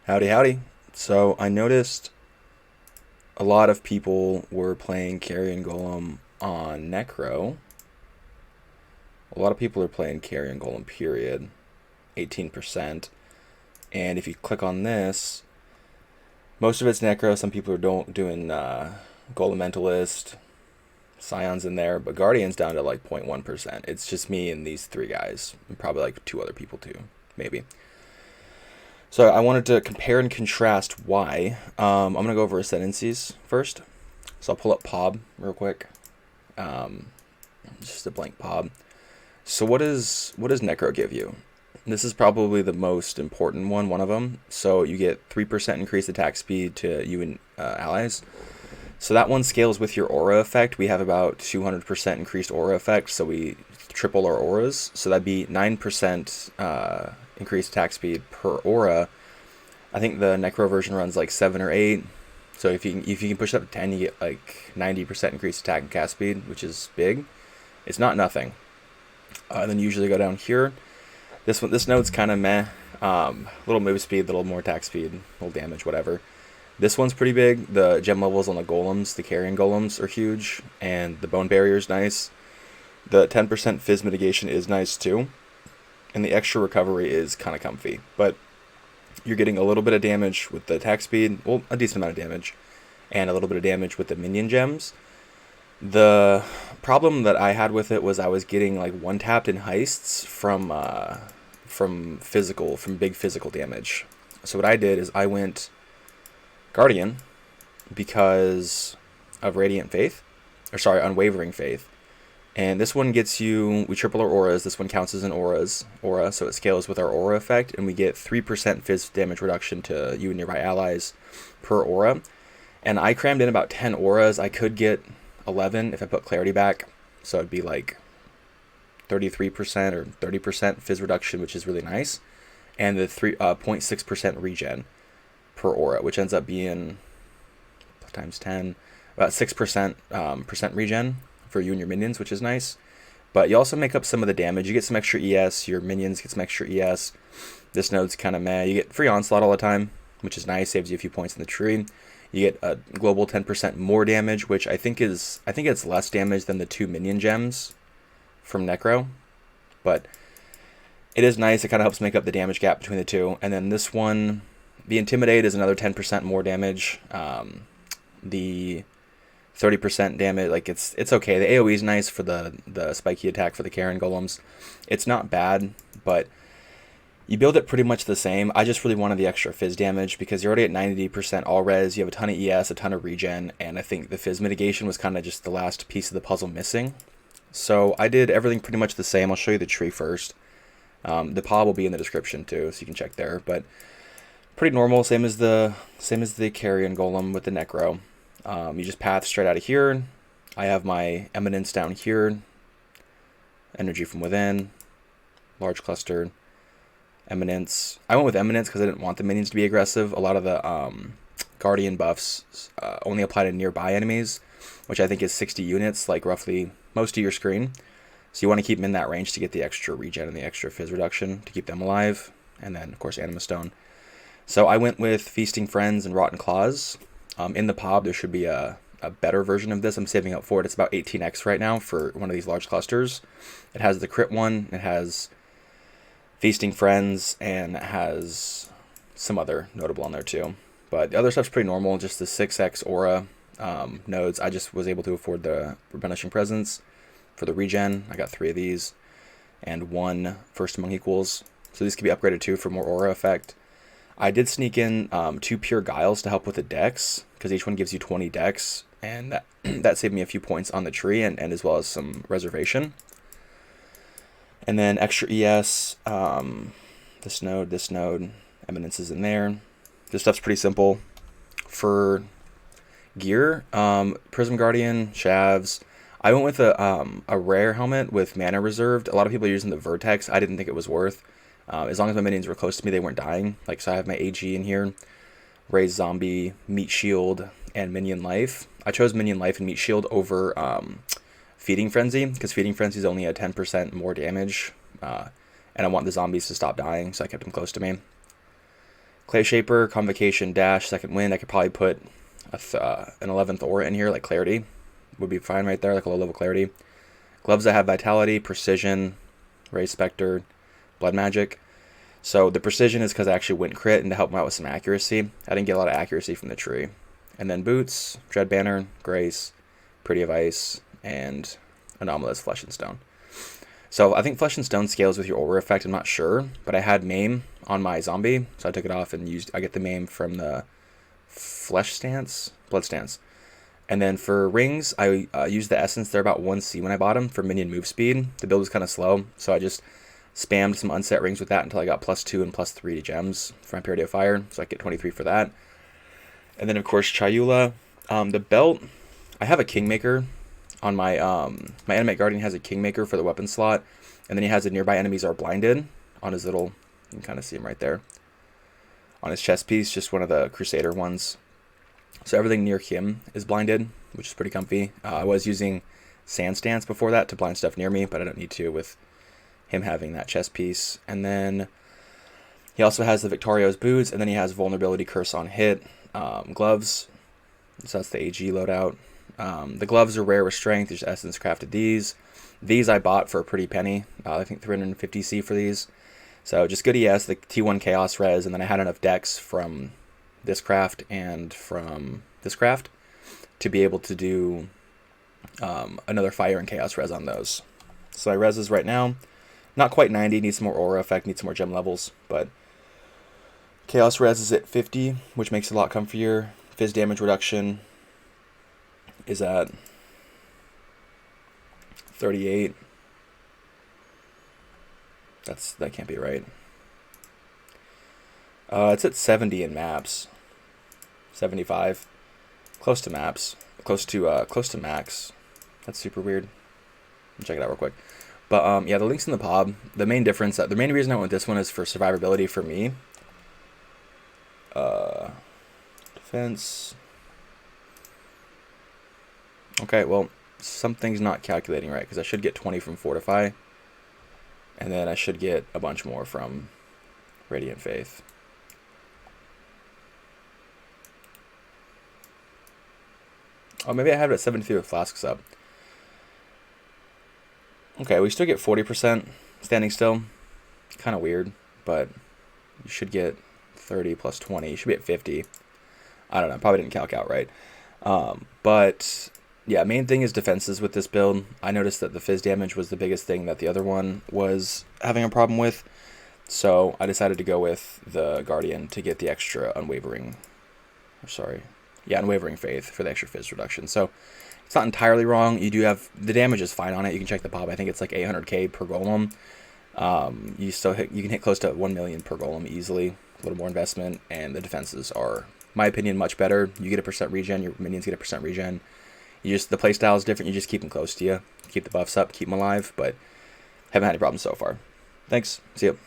Howdy, howdy. So I noticed a lot of people were playing Carrion Golem on Necro. A lot of people are playing Carrion Golem, period. 18%. And if you click on this, most of it's Necro. Some people are doing Golem Mentalist, Scions in there, but Guardian's down to like 0.1%. It's just me and these three guys, and probably like two other people too, maybe. So I wanted to compare and contrast why. I'm going to go over Ascendancies first. So I'll pull up POB real quick. Just a blank POB. So what does Necro give you? This is probably the most important one of them. So you get 3% increased attack speed to you and allies. So that one scales with your aura effect. We have about 200% increased aura effect, so we triple our auras. So that'd be 9% increased attack speed per aura. I think the Necro version runs like 7 or 8. So if you can push it up to 10, you get like 90% increased attack and cast speed, which is big. It's not nothing. Then you usually go down here. This node's kind of meh. Little move speed, little more attack speed, little damage, whatever. This one's pretty big. The gem levels on the golems, the carrion golems, are huge, and the bone barrier is nice. The 10% fizz mitigation is nice too, and the extra recovery is kind of comfy. But you're getting a little bit of damage with the attack speed, well, a decent amount of damage, and a little bit of damage with the minion gems. The problem that I had with it was I was getting like one tapped in heists from big physical damage. So what I did is I went Guardian because of Unwavering Faith. And this one gets you, we triple our auras, this one counts as an aura, so it scales with our aura effect, and we get 3% fizz damage reduction to you and nearby allies per aura. And I crammed in about 10 auras. I could get 11 if I put clarity back, so it'd be like 33% or 30% fizz reduction, which is really nice. And the 0.6% regen per aura, which ends up being times 10, about 6% regen for you and your minions, which is nice. But you also make up some of the damage. You get some extra ES, your minions get some extra ES. This node's kind of meh. You get free onslaught all the time, which is nice, saves you a few points in the tree. You get a global 10% more damage, which I think it's less damage than the 2 minion gems from Necro, but it is nice. It kind of helps make up the damage gap between the two. And then this one, the Intimidate is another 10% more damage. The 30% damage, like it's okay. The AoE is nice for the spiky attack for the Carrion Golems. It's not bad, but you build it pretty much the same. I just really wanted the extra fizz damage because you're already at 90% all res. You have a ton of ES, a ton of regen, and I think the fizz mitigation was kind of just the last piece of the puzzle missing. So I did everything pretty much the same. I'll show you the tree first. The POB will be in the description too, so you can check there. But pretty normal, same as the Carrion Golem with the Necro. You just path straight out of here. I have my Eminence down here. Energy from within. Large cluster. Eminence. I went with Eminence because I didn't want the minions to be aggressive. A lot of the Guardian buffs only apply to nearby enemies, which I think is 60 units, like roughly most of your screen. So you want to keep them in that range to get the extra regen and the extra fizz reduction to keep them alive. And then, of course, Anima Stone. So I went with Feasting Friends and Rotten Claws. In the POB, there should be a better version of this. I'm saving up for it. It's about 18x right now for one of these large clusters. It has the crit one. It has Feasting Friends, and it has some other notable on there too. But the other stuff's pretty normal, just the 6x aura nodes. I just was able to afford the Replenishing Presence for the regen. I got 3 of these, and 1 First Among Equals. So these can be upgraded too for more aura effect. I did sneak in 2 Pure Guiles to help with the dex, because each one gives you 20 dex, and that saved me a few points on the tree, and as well as some reservation. And then extra ES, this node, Eminence is in there. This stuff's pretty simple. For gear, Prism Guardian, Shavs. I went with a rare helmet with mana reserved. A lot of people are using the Vertex. I didn't think it was worth. As long as my minions were close to me, they weren't dying. Like, so I have my AG in here, Raise Zombie, Meat Shield, and Minion Life. I chose Minion Life and Meat Shield over Feeding Frenzy, because Feeding Frenzy is only at 10% more damage, and I want the zombies to stop dying, so I kept them close to me. Clay Shaper, Convocation, Dash, Second Wind. I could probably put an 11th aura in here, like Clarity. Would be fine right there, like a low-level Clarity. Gloves that have Vitality, Precision, Ray Spectre, Blood Magic. So the Precision is because I actually went crit and to help him out with some accuracy. I didn't get a lot of accuracy from the tree. And then Boots, Dread Banner, Grace, Pretty of Ice, and Anomalous Flesh and Stone. So I think Flesh and Stone scales with your aura effect, I'm not sure, but I had Maim on my zombie, so I took it off and I get the Maim from the Blood Stance. And then for rings, I used the Essence. They're about 1C when I bought them for minion move speed. The build was kind of slow, so I just spammed some unset rings with that until I got +2 and +3 to gems for my Purity of Fire, so I get 23 for that. And then, of course, Chayula. The belt, I have a Kingmaker on my my Animate Guardian has a Kingmaker for the weapon slot, and then he has a nearby enemies are blinded on his little, you can kind of see him right there, on his chest piece, just one of the Crusader ones. So everything near him is blinded, which is pretty comfy. I was using Sand Stance before that to blind stuff near me, but I don't need to with him having that chest piece. And then he also has the Victorio's boots, and then he has Vulnerability Curse on hit. Gloves, so that's the AG loadout. The gloves are rare with strength. There's Essence crafted these. These I bought for a pretty penny. I think 350C for these. So just good ES, the T1 Chaos Res, and then I had enough decks from this craft and from this craft to be able to do another Fire and Chaos Res on those. So I reses right now. Not quite 90, needs some more aura effect, needs some more gem levels, but Chaos Res is at 50, which makes it a lot comfier. Fizz damage reduction is at 38. That can't be right. It's at 70 in maps. 75. Close to maps. Close to max. That's super weird. Check it out real quick. But yeah, the links in the pod. The main difference, the main reason I went with this one is for survivability for me. Defense. Okay, well, something's not calculating right, because I should get 20 from Fortify, and then I should get a bunch more from Radiant Faith. Oh, maybe I have it at 73 with Flasks up. Okay, we still get 40% standing still. Kind of weird, but you should get 30 plus 20. You should be at 50. I don't know, probably didn't calc out right. But yeah, main thing is defenses with this build. I noticed that the fizz damage was the biggest thing that the other one was having a problem with. So I decided to go with the Guardian to get the extra unwavering faith for the extra fizz reduction. So it's not entirely wrong. You do have, the damage is fine on it. You can check the pop. I think it's like 800k per golem. You can hit close to 1 million per golem easily. A little more investment, and the defenses are, my opinion, much better. You get a % regen, your minions get a % regen. The playstyle is different. You just keep them close to you, keep the buffs up, keep them alive, but haven't had any problems so far. Thanks. See you.